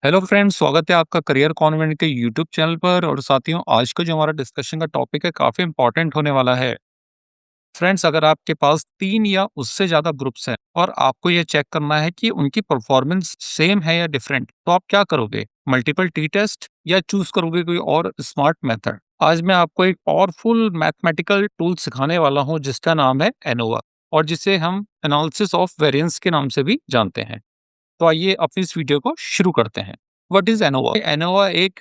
Hello friends, स्वागत है आपका करियर कॉन्वेंट के यूट्यूब चैनल पर। और साथियों, आज का जो हमारा डिस्कशन का टॉपिक है काफ़ी इंपॉर्टेंट होने वाला है। फ्रेंड्स, अगर आपके पास 3 या उससे ज़्यादा ग्रुप्स हैं और आपको ये चेक करना है कि उनकी परफॉर्मेंस सेम है या डिफरेंट, तो आप क्या करोगे? मल्टीपल टी टेस्ट या चूज़ करोगे कोई और स्मार्ट मेथड? आज मैं आपको एक पावरफुल मैथमेटिकल टूल सिखाने वाला हूँ जिसका नाम है एनोवा, और जिसे हम एनालिसिस ऑफ वेरिएंस के नाम से भी जानते हैं। तो आइए अपनी इस वीडियो को शुरू करते हैं। What is ANOVA? एनोवा एक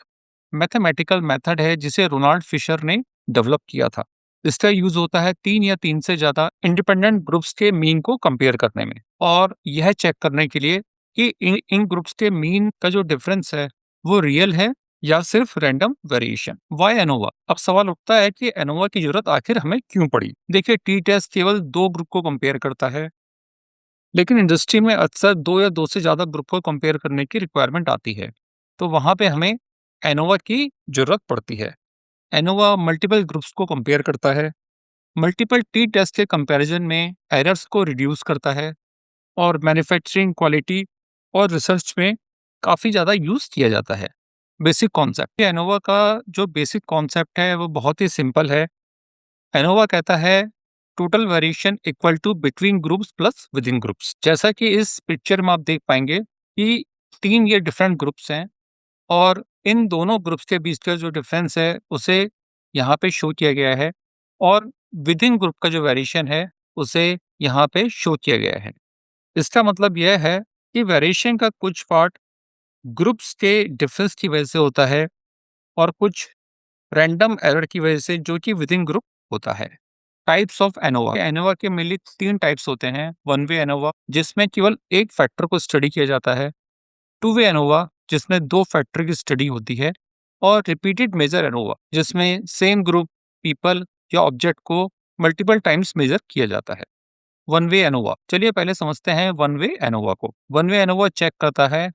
मैथमेटिकल मेथड है जिसे रोनाल्ड फिशर ने डेवलप किया था। इसका यूज होता है 3 या 3 से ज्यादा इंडिपेंडेंट ग्रुप्स के मीन को कंपेयर करने में, और यह चेक करने के लिए कि इन ग्रुप्स के मीन का जो डिफरेंस है वो रियल है या सिर्फ रैंडम वेरिएशन। Y ANOVA? अब सवाल उठता है कि एनोवा की जरूरत आखिर हमें क्यों पड़ी। देखिए, टी टेस्ट केवल 2 ग्रुप को कंपेयर करता है, लेकिन इंडस्ट्री में अक्सर 2 या 2 से ज़्यादा ग्रुप को कंपेयर करने की रिक्वायरमेंट आती है। तो वहाँ पे हमें एनोवा की ज़रूरत पड़ती है। एनोवा मल्टीपल ग्रुप्स को कंपेयर करता है, मल्टीपल टी टेस्ट के कंपैरिजन में एरर्स को रिड्यूस करता है, और मैन्युफैक्चरिंग क्वालिटी और रिसर्च में काफ़ी ज़्यादा यूज़ किया जाता है। बेसिक कॉन्सेप्ट, एनोवा का जो बेसिक कॉन्सेप्ट है वो बहुत ही सिंपल है। एनोवा कहता है total variation equal to between groups plus within groups. जैसा कि इस पिक्चर में आप देख पाएंगे कि 3 ये डिफरेंट ग्रुप्स हैं, और इन दोनों ग्रुप्स के बीच का जो डिफरेंस है उसे यहाँ पे शो किया गया है, और विद इन ग्रुप का जो वेरिएशन है उसे यहाँ पे शो किया गया है। इसका मतलब यह है कि वेरिएशन का कुछ पार्ट ग्रुप्स के डिफरेंस की वजह से होता है, और कुछ रैंडम एरर की वजह से जो कि विद इन ग्रुप होता है। टाइप्स ऑफ एनोवा, एनोवा के मेनली 3 टाइप्स होते हैं। वन वे एनोवा, जिसमें केवल एक फैक्टर को स्टडी किया जाता है। टू वे एनोवा, जिसमें 2 फैक्टर की स्टडी होती है। और रिपीटेड मेजर एनोवा, जिसमें सेम ग्रुप, पीपल या ऑब्जेक्ट को मल्टीपल टाइम्स मेजर किया जाता है। वन वे एनोवा, चलिए पहले समझते हैं वन वे एनोवा को। वन वे एनोवा चेक करता है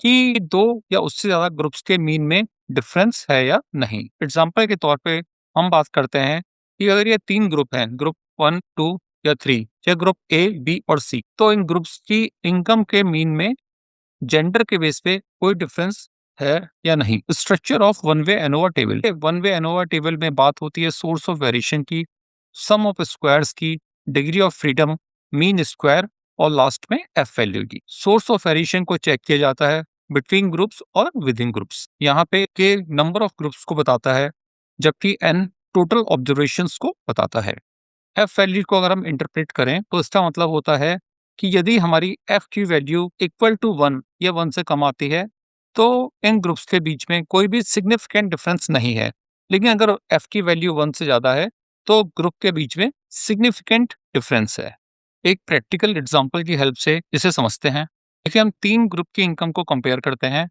कि 2 या उससे ज्यादा ग्रुप्स के मीन में डिफरेंस है या नहीं। एग्जाम्पल के तौर पे हम बात करते हैं कि अगर ये 3 ग्रुप हैं, ग्रुप 1, 2 या 3, या ग्रुप ए, बी और सी, तो इन ग्रुप्स की इनकम के मीन में जेंडर के बेस पे कोई डिफरेंस है या नहीं। Structure of one way ANOVA table, one way ANOVA table में बात होती है सोर्स ऑफ वेरिएशन की, सम ऑफ स्क्वायर्स की, degree of freedom, mean square, और लास्ट में एफ वैल्यू की। सोर्स ऑफ वेरिएशन को चेक किया जाता है बिटवीन ग्रुप्स और विद इन ग्रुप्स। यहाँ पे के नंबर ऑफ ग्रुप्स को बताता है, जबकि एन टोटल ऑब्जर्वेशंस को बताता है। एफ वैल्यू को अगर हम इंटरप्रेट करें तो इसका मतलब होता है कि यदि हमारी एफ की वैल्यू इक्वल टू 1 या 1 से कम आती है, तो इन ग्रुप्स के बीच में कोई भी सिग्निफिकेंट डिफरेंस नहीं है। लेकिन अगर एफ की वैल्यू 1 से ज़्यादा है, तो ग्रुप के बीच में सिग्निफिकेंट डिफरेंस है। एक प्रैक्टिकल एग्जांपल की हेल्प से इसे समझते हैं। देखिए, हम 3 ग्रुप की इनकम को कंपेयर करते हैं,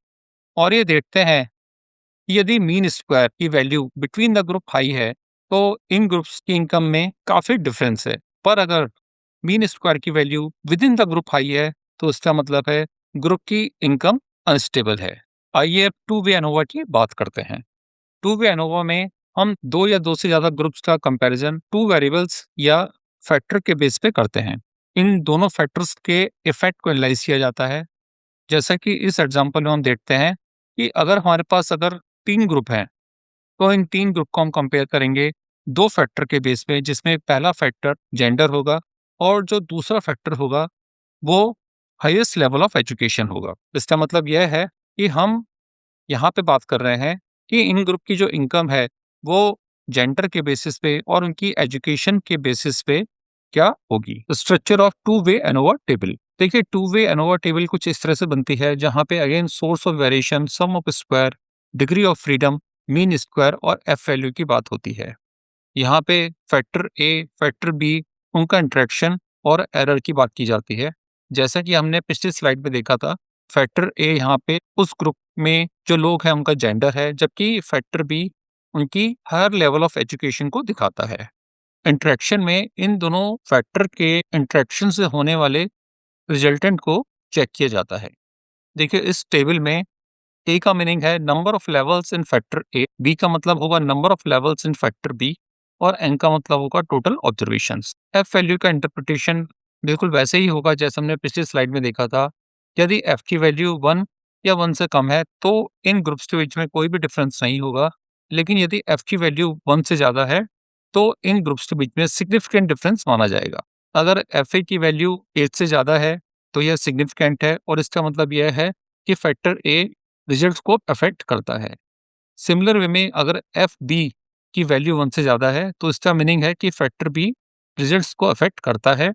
और ये देखते हैं कि यदि मीन स्क्वायर की value between the group high है, तो इन ग्रुप्स की इनकम में काफ़ी डिफरेंस है। पर अगर मीन स्क्वायर की value with in the group high है, तो इसका मतलब है ग्रुप की इनकम अनस्टेबल है। आइए अब टू वे एनोवा की बात करते हैं। टू वे एनोवा में हम 2 या 2 से ज़्यादा ग्रुप्स का कंपैरिजन 2 वेरिएबल्स या फैक्टर के बेस पे करते हैं। इन दोनों फैक्टर्स के इफेक्ट को एनालाइज किया जाता है। जैसा कि इस एग्जांपल में हम देखते हैं कि अगर हमारे पास अगर 3 ग्रुप हैं, तो इन 3 ग्रुप को हम कंपेयर करेंगे 2 फैक्टर के बेस पे, जिसमें पहला फैक्टर जेंडर होगा, और जो दूसरा फैक्टर होगा वो हाईएस्ट लेवल ऑफ एजुकेशन होगा। इसका मतलब यह है कि हम यहाँ पे बात कर रहे हैं कि इन ग्रुप की जो इनकम है वो जेंडर के बेसिस पे और उनकी एजुकेशन के बेसिस पे क्या होगी। Structure of two way ANOVA table, देखिए टू वे एनोवा टेबल कुछ इस तरह से बनती है, जहाँ पे again source of variation, sum of square, degree of freedom, mean square और एफ वैल्यू की बात होती है। यहाँ पे फैक्टर ए, फैक्टर बी, उनका इंटरेक्शन और एरर की बात की जाती है। जैसा कि हमने पिछली स्लाइड में देखा था, फैक्टर ए यहाँ पे उस ग्रुप में जो लोग हैं उनका जेंडर है, जबकि फैक्टर बी उनकी हायर लेवल ऑफ एजुकेशन को दिखाता है। इंटरेक्शन में इन दोनों फैक्टर के इंटरेक्शन से होने वाले रिजल्टेंट को चेक किया जाता है। देखिए, इस टेबल में ए का मीनिंग है number of levels in factor A, B का मतलब होगा number of levels in factor B, और एन का मतलब होगा टोटल ऑब्जर्वेशंस। एफ वैल्यू का इंटरप्रिटेशन बिल्कुल वैसे ही होगा जैसे हमने पिछली स्लाइड में देखा था। यदि एफ की वैल्यू 1 या 1 से कम है, तो इन ग्रुप्स के बीच में कोई भी डिफरेंस नहीं होगा। लेकिन यदि f की वैल्यू 1 से ज़्यादा है, तो इन ग्रुप्स के बीच में सिग्निफिकेंट डिफरेंस माना जाएगा। अगर fa की वैल्यू 8 से ज़्यादा है, तो यह सिग्निफिकेंट है और इसका मतलब यह है कि फैक्टर a रिजल्ट्स को अफेक्ट करता है। सिमिलर वे में अगर fb की वैल्यू 1 से ज़्यादा है, तो इसका मीनिंग है कि फैक्टर b रिजल्ट्स को अफेक्ट करता है।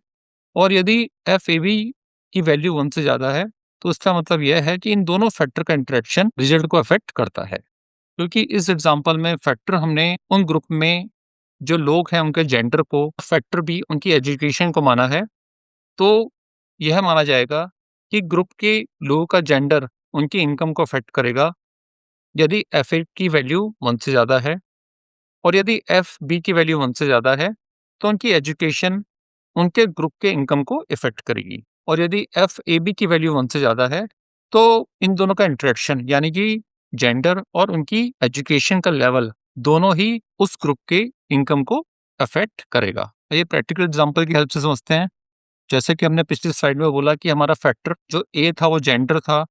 और यदि FAB की वैल्यू 1 से ज़्यादा है, तो इसका मतलब यह है कि इन दोनों फैक्टर का इंटरेक्शन रिजल्ट को अफेक्ट करता है। क्योंकि इस एग्जांपल में फैक्टर हमने उन ग्रुप में जो लोग हैं उनके जेंडर को, फैक्टर भी उनकी एजुकेशन को माना है, तो यह माना जाएगा कि ग्रुप के लोगों का जेंडर उनकी इनकम को अफेक्ट करेगा यदि FA की वैल्यू 1 से ज़्यादा है। और यदि FB की वैल्यू 1 से ज़्यादा है, तो उनकी एजुकेशन उनके ग्रुप के इनकम को इफ़ेक्ट करेगी। और यदि FAB की वैल्यू 1 से ज़्यादा है, तो इन दोनों का इंटरेक्शन यानी कि जेंडर और उनकी एजुकेशन का लेवल दोनों ही उस ग्रुप के इनकम को अफ़ेक्ट करेगा। ये प्रैक्टिकल एग्ज़ाम्पल की हेल्प से समझते हैं। जैसे कि हमने पिछली स्लाइड में बोला कि हमारा फैक्टर जो A था वो जेंडर था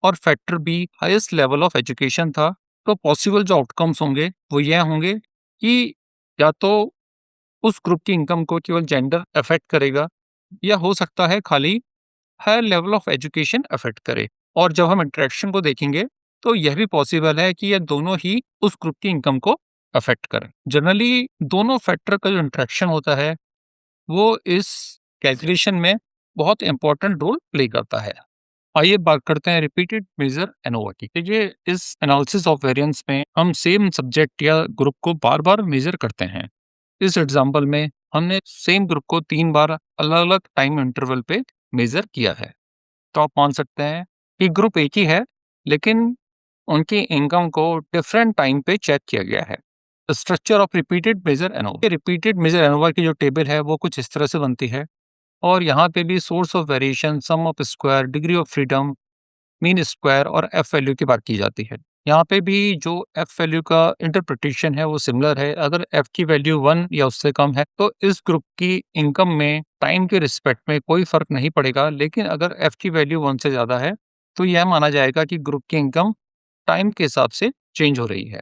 और factor B highest level of education था। तो पॉसिबल जो आउटकम्स होंगे वो ये होंगे कि या तो उस ग्रुप की इनकम को केवल जेंडर अफेक्ट करेगा या हो सकता है खाली higher level of education affect करे। और जब हम इंटरेक्शन को देखेंगे तो यह भी पॉसिबल है कि यह दोनों ही उस ग्रुप की इनकम को अफेक्ट करें। जनरली दोनों फैक्टर का जो इंटरेक्शन होता है वो इस कैलकुलेशन में बहुत इंपॉर्टेंट रोल प्ले करता है। आइए बात करते हैं रिपीटेड मेजर एनोवा की। देखिए, इस एनालिसिस ऑफ वेरिएंस में हम सेम सब्जेक्ट या ग्रुप को बार बार मेजर करते हैं। इस एग्जाम्पल में हमने सेम ग्रुप को 3 बार अलग-अलग टाइम इंटरवल पे मेजर किया है। तो आप मान सकते हैं कि ग्रुप एक ही है, लेकिन उनकी इनकम को डिफरेंट टाइम पे चेक किया गया है। Structure of repeated measure ANOVA. Repeated measure ANOVA की जो टेबल है वो कुछ इस तरह से बनती है और यहाँ पे भी source of variation, sum of square, degree of freedom, mean square और एफ वैल्यू की बात की जाती है। यहाँ पे भी जो एफ वैल्यू का इंटरप्रिटेशन है वो सिमिलर है। अगर एफ की वैल्यू 1 या उससे कम है तो इस ग्रुप की इनकम में टाइम के रिस्पेक्ट में कोई फर्क नहीं पड़ेगा। लेकिन अगर एफ की वैल्यू 1 से ज़्यादा है तो यह माना जाएगा कि ग्रुप की इनकम टाइम के हिसाब से चेंज हो रही है।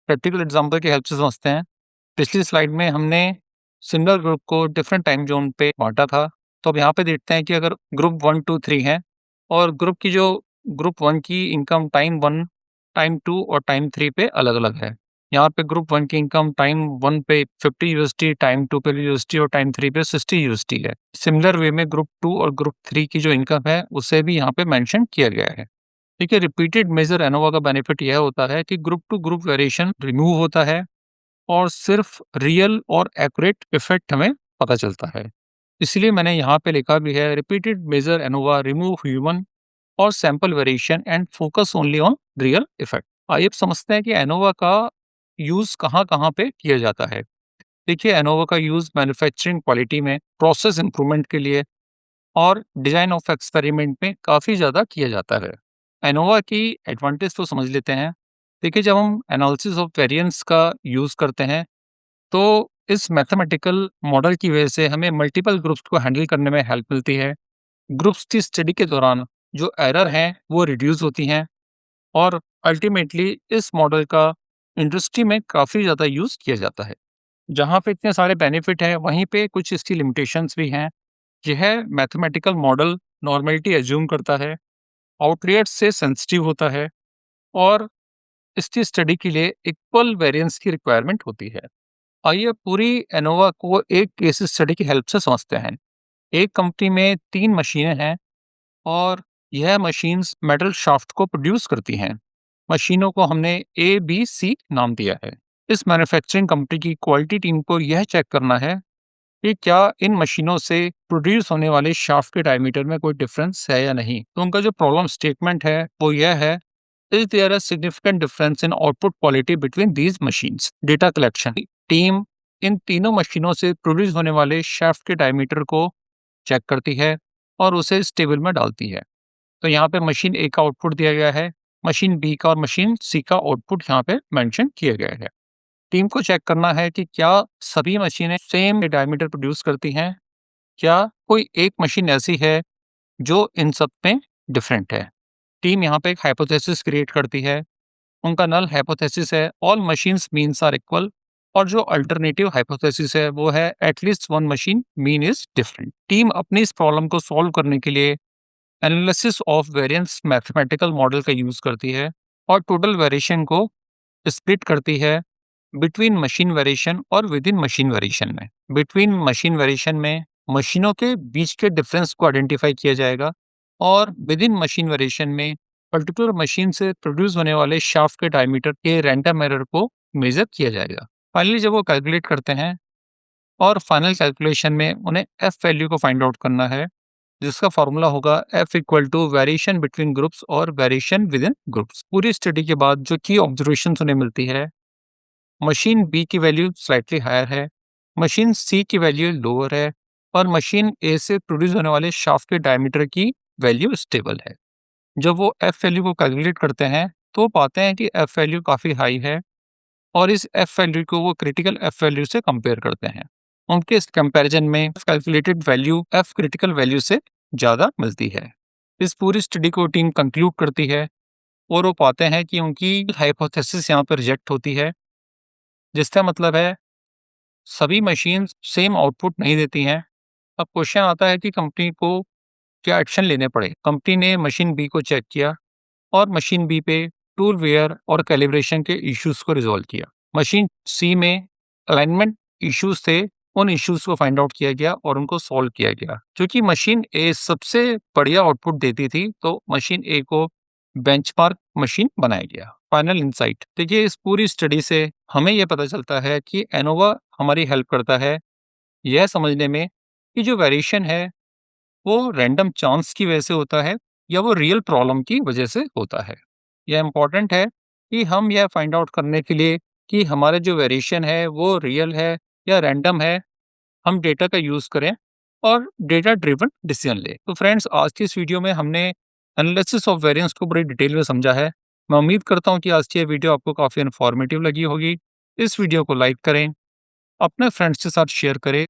प्रैक्टिकल एग्जाम्पल की हेल्प से समझते हैं। पिछली स्लाइड में हमने सिंगल ग्रुप को डिफरेंट टाइम जोन पे बांटा था। तो अब यहाँ पे देखते हैं कि अगर ग्रुप 1, 2, 3 है और ग्रुप 1 की इनकम टाइम 1, टाइम 2 और टाइम 3 पे अलग-अलग है। यहाँ पे ग्रुप 1 की इनकम टाइम 1 पे $50, टाइम 2 पे $50 और टाइम 3 पे $60 है। सिमिलर वे में ग्रुप 2 और ग्रुप 3 की जो इनकम है उसे भी यहाँ पे मेंशन किया गया है। देखिए, रिपीटेड मेजर एनोवा का बेनिफिट यह होता है कि group to group variation remove होता है और सिर्फ रियल और एक्यूरेट इफेक्ट हमें पता चलता है। इसलिए मैंने यहाँ पे लिखा भी है, repeated measure ANOVA remove human और sample variation and focus only on real effect. आइए अब समझते हैं कि एनोवा का यूज कहाँ कहाँ पे किया जाता है। देखिए, एनोवा का यूज मैन्युफैक्चरिंग क्वालिटी में, प्रोसेस इंप्रूवमेंट के लिए और डिजाइन ऑफ एक्सपेरिमेंट में काफ़ी ज़्यादा किया जाता है। एनोवा की एडवांटेज तो समझ लेते हैं। देखिए, जब हम एनालिसिस ऑफ वेरिएंस का यूज़ करते हैं तो इस मैथमेटिकल मॉडल की वजह से हमें मल्टीपल ग्रुप्स को हैंडल करने में हेल्प मिलती है। ग्रुप्स की स्टडी के दौरान जो एरर हैं वो रिड्यूस होती हैं और अल्टीमेटली इस मॉडल का इंडस्ट्री में काफ़ी ज़्यादा यूज़ किया जाता है। जहाँ पे इतने सारे बेनिफिट हैं वहीं पे कुछ इसकी लिमिटेशंस भी हैं। यह मैथमेटिकल मॉडल नॉर्मेलिटी एज्यूम करता है, आउटलियर्स से सेंसिटिव होता है और इसकी स्टडी के लिए इक्वल वेरिएंस की रिक्वायरमेंट होती है। आइए पूरी एनोवा को एक केस स्टडी की हेल्प से समझते हैं। एक कंपनी में 3 मशीनें हैं और यह मशीन्स मेटल शाफ्ट को प्रोड्यूस करती हैं। मशीनों को हमने ए, बी, सी नाम दिया है। इस मैन्युफैक्चरिंग कंपनी की क्वालिटी टीम को यह चेक करना है कि क्या इन मशीनों से प्रोड्यूस होने वाले शाफ्ट के डायमीटर में कोई डिफरेंस है या नहीं। तो उनका जो प्रॉब्लम स्टेटमेंट है वो यह है, is there a significant difference in output quality between these machines. Data collection team इन तीनों मशीनों से प्रोड्यूस होने वाले शाफ्ट के डायमीटर को चेक करती है और उसे इस टेबल में डालती है। तो यहाँ पे मशीन ए का आउटपुट दिया गया है, मशीन बी का और मशीन सी का आउटपुट यहाँ पे मेंशन किया गया है। टीम को चेक करना है कि क्या सभी मशीनें सेम डायमीटर प्रोड्यूस करती हैं, क्या कोई एक मशीन ऐसी है जो इन सब में डिफरेंट है। टीम यहाँ पे एक हाइपोथेसिस क्रिएट करती है। उनका नल हाइपोथेसिस है all machines means are equal, और जो अल्टरनेटिव हाइपोथेसिस है वो है at least one machine mean is different. Team अपनी इस प्रॉब्लम को सॉल्व करने के लिए analysis of variance mathematical model का यूज करती है और टोटल वेरिएशन को स्प्लिट करती है बिटवीन मशीन वेरिएशन और विद इन मशीन वेरिएशन में। बिटवीन मशीन वेरिएशन में मशीनों के बीच के डिफरेंस को आइडेंटिफाई किया जाएगा, और विद इन मशीन वेरिएशन में पर्टिकुलर मशीन से प्रोड्यूस होने वाले शाफ्ट के डायमीटर के रैंडम एरर को मेजर किया जाएगा। फाइनली जब वो कैलकुलेट करते हैं और फाइनल कैलकुलेशन में उन्हें एफ वैल्यू को फाइंड आउट करना है, जिसका फॉर्मूला होगा F equal to variation between groups और वेरिएशन विद इन ग्रुप्स। पूरी स्टडी के बाद जो की ऑब्जर्वेशन उन्हें मिलती है, मशीन बी की वैल्यू स्लाइटली हायर है, मशीन सी की वैल्यू लोअर है, और मशीन ए से प्रोड्यूस होने वाले शाफ्ट के डायमीटर की वैल्यू स्टेबल है। जब वो एफ वैल्यू को कैलकुलेट करते हैं तो पाते हैं कि एफ वैल्यू काफ़ी हाई है, और इस एफ वैल्यू को वो क्रिटिकल एफ वैल्यू से कंपेयर करते हैं। उनके इस कंपैरिजन में calculated value F critical value से ज़्यादा मिलती है। इस पूरी स्टडी को टीम कंक्लूड करती है और वो पाते हैं कि उनकी हाइपोथेसिस यहाँ पर रिजेक्ट होती है, जिसका मतलब है सभी मशीन्स सेम आउटपुट नहीं देती हैं। अब क्वेश्चन आता है कि कंपनी को क्या एक्शन लेने पड़े। कंपनी ने मशीन बी को चेक किया और मशीन बी पे टूल वेयर और कैलिब्रेशन के इश्यूज को रिजॉल्व किया। मशीन सी में अलाइनमेंट इश्यूज थे, उन इश्यूज को फाइंड आउट किया गया और उनको सॉल्व किया गया। क्योंकि मशीन ए सबसे बढ़िया आउटपुट देती थी तो मशीन ए को बेंचमार्क मशीन बनाया गया। फाइनल इंसाइट देखिए, इस पूरी स्टडी से हमें यह पता चलता है कि एनोवा हमारी हेल्प करता है यह समझने में कि जो वेरिएशन है वो रैंडम चांस की वजह से होता है या वो रियल प्रॉब्लम की वजह से होता है। यह इम्पॉर्टेंट है कि हम यह फाइंड आउट करने के लिए कि हमारे जो वेरिएशन है वो रियल है या रैंडम है, हम डेटा का यूज़ करें और डेटा ड्रिवन डिसीजन लें। तो फ्रेंड्स, आज की इस वीडियो में हमने एनालिसिस ऑफ वेरिएंस को बड़ी डिटेल में समझा है। मैं उम्मीद करता हूँ कि आज की ये वीडियो आपको काफ़ी इन्फॉर्मेटिव लगी होगी। इस वीडियो को लाइक करें, अपने फ्रेंड्स के साथ शेयर करें